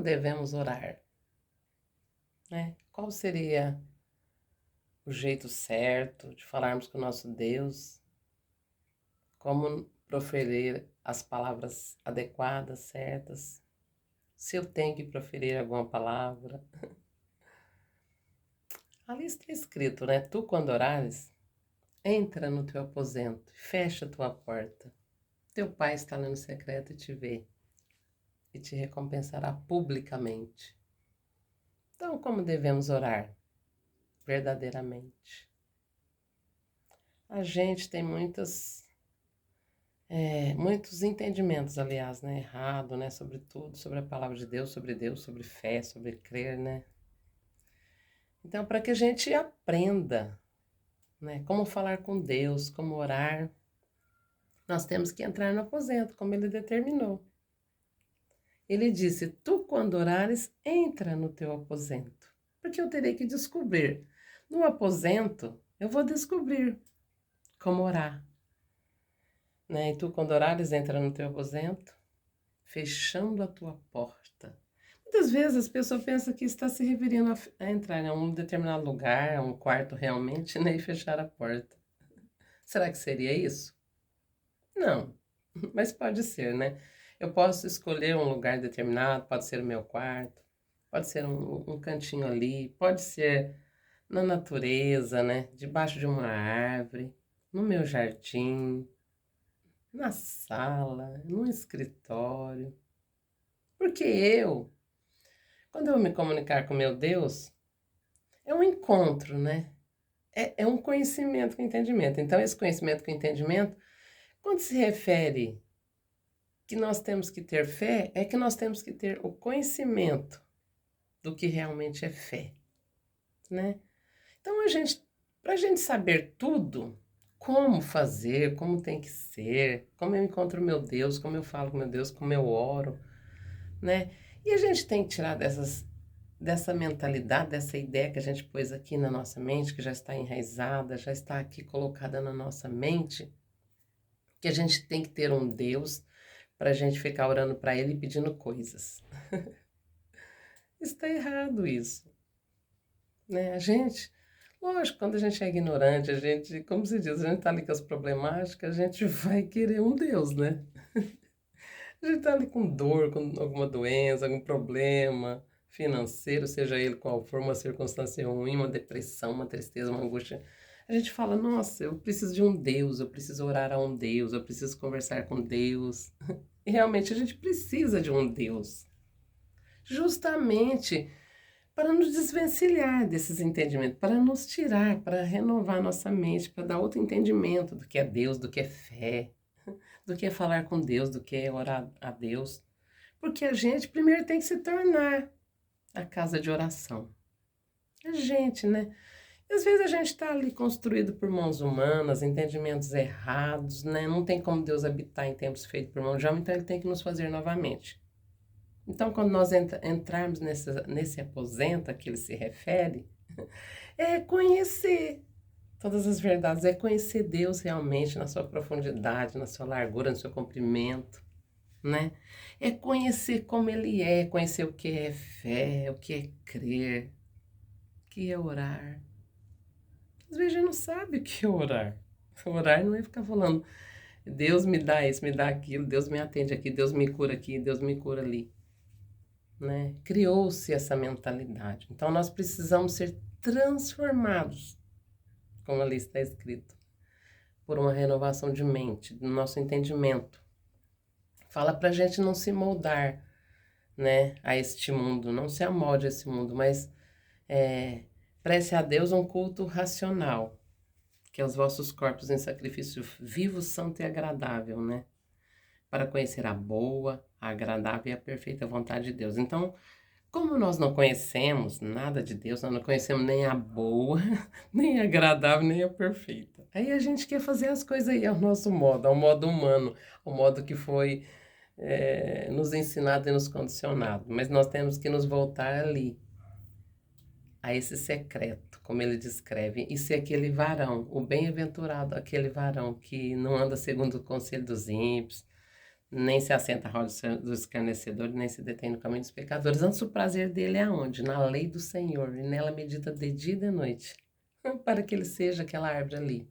como devemos orar, né? Qual seria o jeito certo de falarmos com o nosso Deus? Como proferir as palavras adequadas, certas? Se eu tenho que proferir alguma palavra. Ali está escrito, né? Tu, quando orares, entra no teu aposento, fecha a tua porta. Teu pai está lá no secreto e te vê e te recompensará publicamente. Então, como devemos orar verdadeiramente? A gente tem muitos entendimentos, aliás, né, errado, né, sobre tudo, sobre a palavra de Deus, sobre fé, sobre crer, né? Então, para que a gente aprenda, né, como falar com Deus, como orar, nós temos que entrar no aposento, como ele determinou. Ele disse: Tu, quando orares, entra no teu aposento, porque eu terei que descobrir. No aposento, eu vou descobrir como orar, né? E tu, quando orares, entra no teu aposento, fechando a tua porta. Muitas vezes as pessoas pensam que está se referindo a entrar em um determinado lugar, a um quarto realmente, né, e fechar a porta. Será que seria isso? Não, mas pode ser, né? Eu posso escolher um lugar determinado, pode ser o meu quarto, pode ser um cantinho ali, pode ser na natureza, né? Debaixo de uma árvore, no meu jardim, na sala, no escritório. Porque quando eu me comunicar com meu Deus, é um encontro, né? É um conhecimento com entendimento. Então, esse conhecimento com entendimento, quando se refere que nós temos que ter fé, é que nós temos que ter o conhecimento do que realmente é fé, né? Então, para a gente saber tudo, como fazer, como tem que ser, como eu encontro meu Deus, como eu falo com meu Deus, como eu oro, né? E a gente tem que tirar dessa mentalidade, dessa ideia que a gente pôs aqui na nossa mente, que já está enraizada, já está aqui colocada na nossa mente, que a gente tem que ter um Deus para a gente ficar orando para Ele e pedindo coisas. Está errado isso, né? Lógico, quando a gente é ignorante, a gente, como se diz, a gente está ali com as problemáticas, a gente vai querer um Deus, né? A gente está ali com dor, com alguma doença, algum problema financeiro, seja ele qual for, uma circunstância ruim, uma depressão, uma tristeza, uma angústia. A gente fala, nossa, eu preciso de um Deus, eu preciso orar a um Deus, eu preciso conversar com Deus. E realmente a gente precisa de um Deus. Justamente para nos desvencilhar desses entendimentos, para nos tirar, para renovar nossa mente, para dar outro entendimento do que é Deus, do que é fé, do que é falar com Deus, do que é orar a Deus. Porque a gente primeiro tem que se tornar a casa de oração. A gente, né? E às vezes a gente está ali construído por mãos humanas, entendimentos errados, né? Não tem como Deus habitar em tempos feitos por mãos de homem, então ele tem que nos fazer novamente. Então, quando nós entrarmos nesse aposento a que ele se refere, é conhecer todas as verdades, é conhecer Deus realmente na sua profundidade, na sua largura, no seu comprimento, né? É conhecer como Ele é, conhecer o que é fé, o que é crer, o que é orar. Às vezes a gente não sabe o que é orar. Orar não é ficar falando, Deus me dá isso, me dá aquilo, Deus me atende aqui, Deus me cura ali, né? Criou-se essa mentalidade. Então nós precisamos ser transformados, como ali está escrito, por uma renovação de mente, do nosso entendimento. Fala para a gente não se moldar, né, a este mundo, não se amolde a esse mundo, mas preste a Deus um culto racional, que é os vossos corpos em sacrifício vivo, santo e agradável, né? Para conhecer a boa, a agradável e a perfeita vontade de Deus. Então, como nós não conhecemos nada de Deus, nós não conhecemos nem a boa, nem a agradável, nem a perfeita. Aí a gente quer fazer as coisas aí ao nosso modo, ao modo humano, ao modo que foi nos ensinado e nos condicionado. Mas nós temos que nos voltar ali, a esse secreto, como ele descreve, e ser aquele varão, o bem-aventurado, aquele varão que não anda segundo o conselho dos ímpios, nem se assenta à roda dos escarnecedores, nem se detém no caminho dos pecadores. Antes o prazer dele é aonde? Na lei do Senhor, e nela medita de dia e de noite, para que ele seja aquela árvore ali,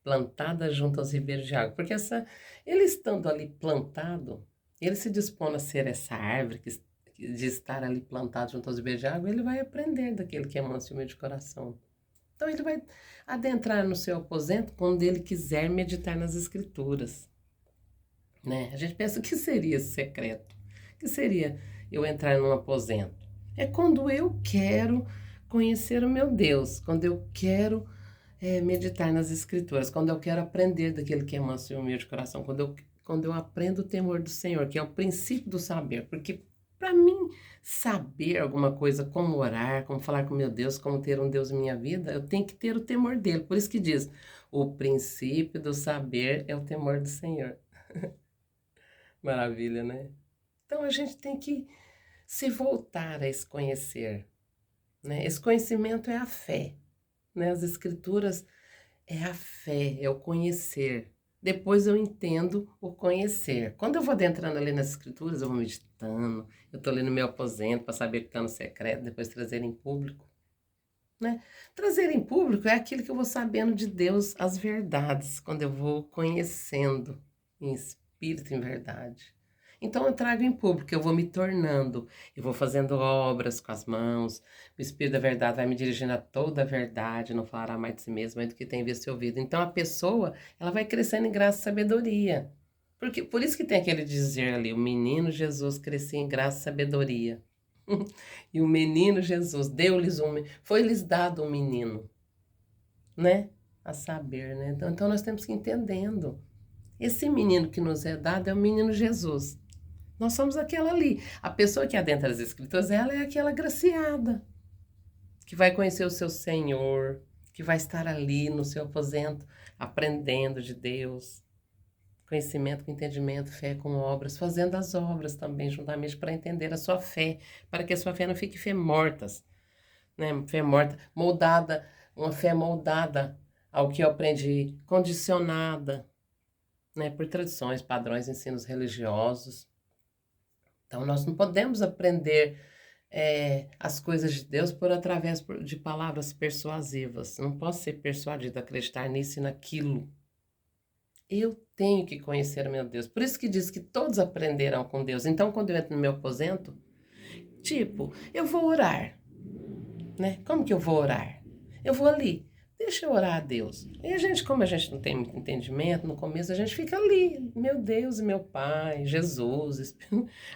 plantada junto aos ribeiros de água. Porque ele estando ali plantado, ele se dispõe a ser essa árvore de estar ali plantado junto aos ribeiros de água, ele vai aprender daquele que é manso e humilde de coração. Então ele vai adentrar no seu aposento quando ele quiser meditar nas escrituras, né? A gente pensa, o que seria esse secreto? O que seria eu entrar num aposento? É quando eu quero conhecer o meu Deus, quando eu quero meditar nas escrituras, quando eu quero aprender daquele que é manso e humilde de coração, quando eu aprendo o temor do Senhor, que é o princípio do saber, porque para mim saber alguma coisa, como orar, como falar com meu Deus, como ter um Deus em minha vida, eu tenho que ter o temor dele. Por isso que diz, o princípio do saber é o temor do Senhor. Maravilha, né? Então a gente tem que se voltar a esse conhecer, né? Esse conhecimento é a fé, né? As escrituras é a fé, é o conhecer. Depois eu entendo o conhecer. Quando eu vou adentrando ali nas escrituras, eu vou meditando, eu estou lendo meu aposento para saber o que está no secreto, depois trazer em público, né? Trazer em público é aquilo que eu vou sabendo de Deus, as verdades, quando eu vou conhecendo em espírito e em verdade. Então eu trago em público, eu vou me tornando, eu vou fazendo obras com as mãos, o Espírito da verdade vai me dirigindo a toda a verdade, não falará mais de si mesmo, mas do que tem visto e ouvido. Então a pessoa, ela vai crescendo em graça e sabedoria. Porque, por isso que tem aquele dizer ali, o menino Jesus crescia em graça e sabedoria. E o menino Jesus, foi-lhes dado um menino, né? A saber, né? Então nós temos que ir entendendo. Esse menino que nos é dado é o menino Jesus. Nós somos aquela ali. A pessoa que adentra as escrituras, ela é aquela agraciada, que vai conhecer o seu Senhor, que vai estar ali no seu aposento, aprendendo de Deus. Conhecimento com entendimento, fé com obras, fazendo as obras também juntamente para entender a sua fé, para que a sua fé não fique fé mortas, né? Fé morta, moldada, uma fé moldada ao que eu aprendi, condicionada, né? Por tradições, padrões, ensinos religiosos. Então, nós não podemos aprender as coisas de Deus através de palavras persuasivas. Não posso ser persuadido a acreditar nisso e naquilo. Eu tenho que conhecer o meu Deus. Por isso que diz que todos aprenderão com Deus. Então, quando eu entro no meu aposento, eu vou orar, né? Como que eu vou orar? Eu vou ali. Deixa eu orar a Deus. E a gente, como a gente não tem muito entendimento, no começo a gente fica ali, meu Deus e meu Pai, Jesus,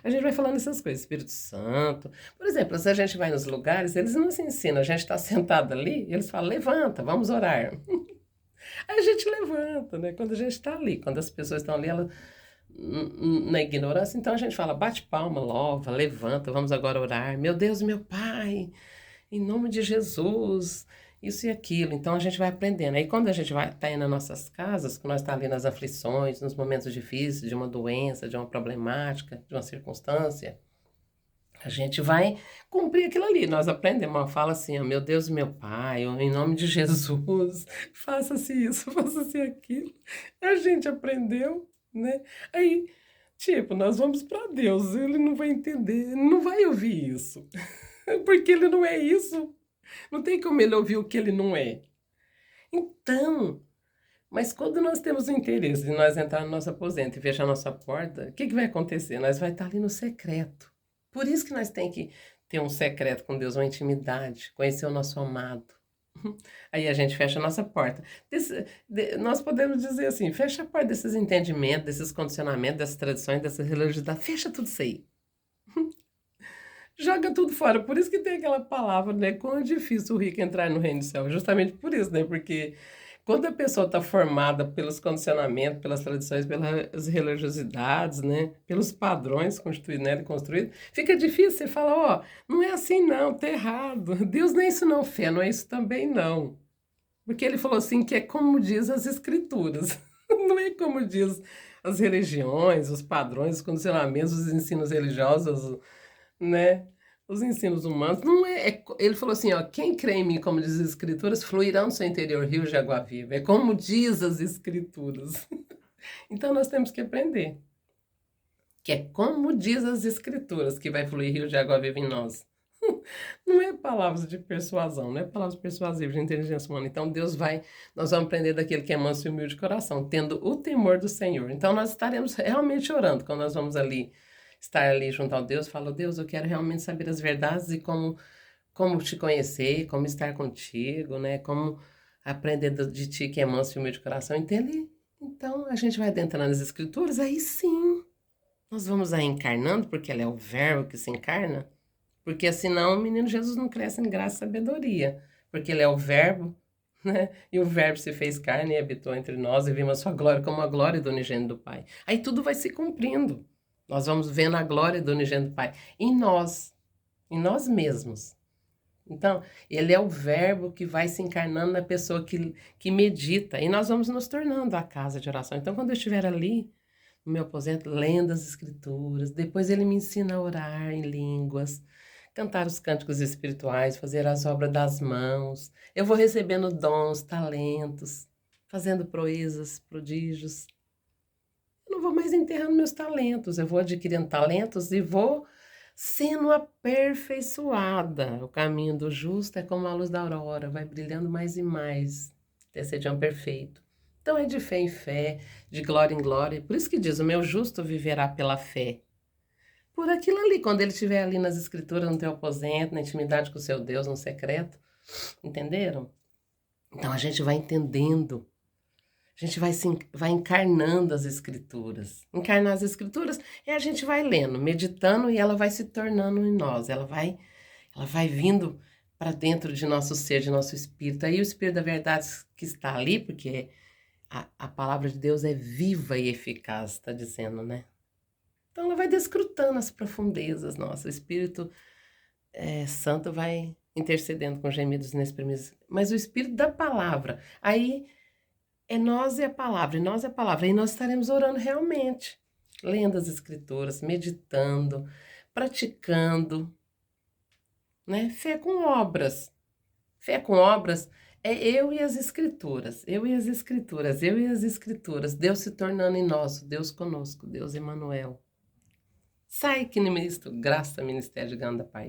a gente vai falando essas coisas, Espírito Santo. Por exemplo, se a gente vai nos lugares, eles não se ensinam, a gente está sentado ali, eles falam, levanta, vamos orar. Aí a gente levanta, né? Quando a gente está ali, quando as pessoas estão ali, na ignorância, então a gente fala, bate palma, louva, levanta, vamos agora orar. Meu Deus e meu Pai, em nome de Jesus, isso e aquilo. Então a gente vai aprendendo. Aí quando a gente vai tá aí nas nossas casas, que nós está ali nas aflições, nos momentos difíceis, de uma doença, de uma problemática, de uma circunstância, a gente vai cumprir aquilo ali. Nós aprendemos, fala assim, ó, meu Deus e meu Pai, em nome de Jesus, faça-se isso, faça-se aquilo. A gente aprendeu, né? Aí, nós vamos para Deus, ele não vai entender, ele não vai ouvir isso, porque ele não é isso. Não tem como ele ouvir o que ele não é. Então, mas quando nós temos o interesse de nós entrar no nosso aposento e fechar nossa porta, o que vai acontecer? Nós vai estar ali no secreto. Por isso que nós temos que ter um secreto com Deus, uma intimidade, conhecer o nosso amado. Aí a gente fecha a nossa porta. Nós podemos dizer assim, fecha a porta desses entendimentos, desses condicionamentos, dessas tradições, dessas religiosidades, fecha tudo isso aí. Joga tudo fora. Por isso que tem aquela palavra, né? Quão é difícil o rico entrar no reino do céu. Justamente por isso, né? Porque quando a pessoa está formada pelos condicionamentos, pelas tradições, pelas religiosidades, né? Pelos padrões constituídos nela e construídos, fica difícil. Você fala, ó, não é assim não, tá errado. Deus não é isso não, fé, não é isso também não. Porque ele falou assim que é como diz as escrituras. Não é como diz as religiões, os padrões, os condicionamentos, os ensinos religiosos, né? Os ensinos humanos, não ele falou assim, ó, quem crê em mim, como diz as escrituras, fluirá no seu interior rios de água viva. É como diz as escrituras. Então nós temos que aprender. que é como diz as Escrituras, que vai fluir rio de água viva em nós. Não é palavras de persuasão, não é palavras persuasivas de inteligência humana. Então nós vamos aprender daquele que é manso e humilde de coração, tendo o temor do Senhor. Então nós estaremos realmente orando quando nós vamos estar ali junto ao Deus. Fala, Deus, eu quero realmente saber as verdades e como te conhecer, como estar contigo, né? Como aprender de ti que é manso e humilde de coração. Entende? Então a gente vai adentrando nas Escrituras, aí sim nós vamos aí encarnando, porque ele é o verbo que se encarna. Porque senão o menino Jesus não cresce em graça e sabedoria. Porque ele é o verbo, né? E o verbo se fez carne e habitou entre nós e vimos a sua glória como a glória do unigênito do Pai. Aí tudo vai se cumprindo. Nós vamos vendo a glória do unigênito do Pai em nós mesmos. Então, ele é o verbo que vai se encarnando na pessoa que medita. E nós vamos nos tornando a casa de oração. Então, quando eu estiver ali, no meu aposento, lendo as Escrituras, depois ele me ensina a orar em línguas, cantar os cânticos espirituais, fazer as obras das mãos. Eu vou recebendo dons, talentos, fazendo proezas, prodígios. Eu não vou mais enterrando meus talentos, eu vou adquirindo talentos e vou sendo aperfeiçoada. O caminho do justo é como a luz da aurora, vai brilhando mais e mais, até ser de um perfeito. Então é de fé em fé, de glória em glória. Por isso que diz, o meu justo viverá pela fé. Por aquilo ali, quando ele estiver ali nas escrituras, no teu aposento, na intimidade com o seu Deus, no secreto. Entenderam? Então a gente vai entendendo. A gente vai encarnando as escrituras. Encarnar as escrituras é a gente vai lendo, meditando e ela vai se tornando em nós. Ela vai vindo para dentro de nosso ser, de nosso espírito. Aí o Espírito da Verdade que está ali, porque a palavra de Deus é viva e eficaz, está dizendo, né? Então ela vai descrutando as profundezas, nosso o Espírito Santo vai intercedendo com gemidos inexprimíveis. Mas o Espírito da palavra, aí é nós e a palavra, e nós e a palavra. E nós estaremos orando realmente, lendo as Escrituras, meditando, praticando, né? Fé com obras. Fé com obras é eu e as Escrituras, eu e as Escrituras, eu e as Escrituras. Deus se tornando em nós, Deus conosco, Deus Emmanuel. Sai que no ministro, graça, ministério de Ganda Pai.